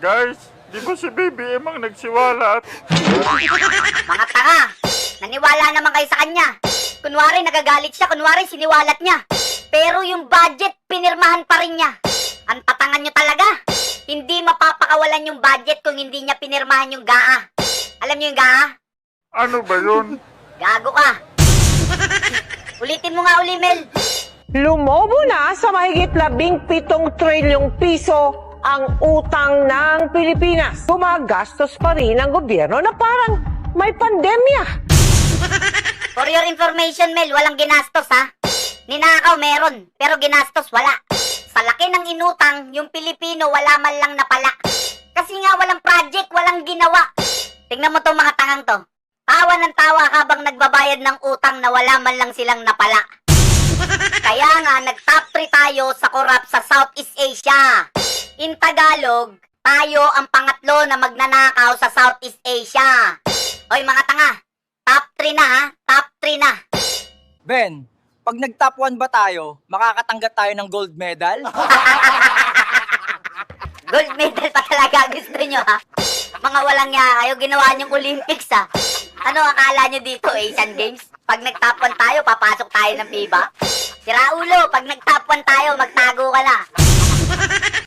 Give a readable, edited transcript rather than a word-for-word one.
Guys, di ba si BBM ang nagsiwalat? Mga tanga! Naniwala naman kayo sa kanya. Kunwari nagagalit siya, kunwari siniwalat niya. Pero yung budget, pinirmahan pa rin niya. Ang tatangan nyo talaga. Hindi mapapakawalan yung budget kung hindi niya pinirmahan yung GAA. Alam niyo yung GAA? Ano ba yun? Gago ka. Ulitin mo nga uli, Mel. Lumobo na sa mahigit 17 trilyong piso ang utang ng Pilipinas. Gumagastos pa rin ang gobyerno na parang may pandemya. For your information, Mel, walang ginastos, ha? Ninakaw meron, pero ginastos wala. Sa laki ng inutang, yung Pilipino wala man lang napala. Kasi nga walang project, walang ginawa. Tingnan mo tong mga tangang to. Tawa ng tawa habang nagbabayad ng utang na wala man lang silang napala. Kaya nga, nag-top 3 tayo sa korap sa Southeast Asia. In Tagalog, tayo ang pangatlo na magnanakaw sa Southeast Asia. Hoy mga tanga, top 3 na ha, top 3 na. Ben, pag nag-top 1 ba tayo, makakatanggap tayo ng gold medal? Gold medal pa talaga gusto nyo ha. Mga walang niya kayo, ginawa nyong Olympics ha. Ano akala nyo dito, Asian Games? Pag nag-top 1 tayo, papasok tayo ng FIBA? Sira ulo, pag nag-top 1 tayo, magtago ka na.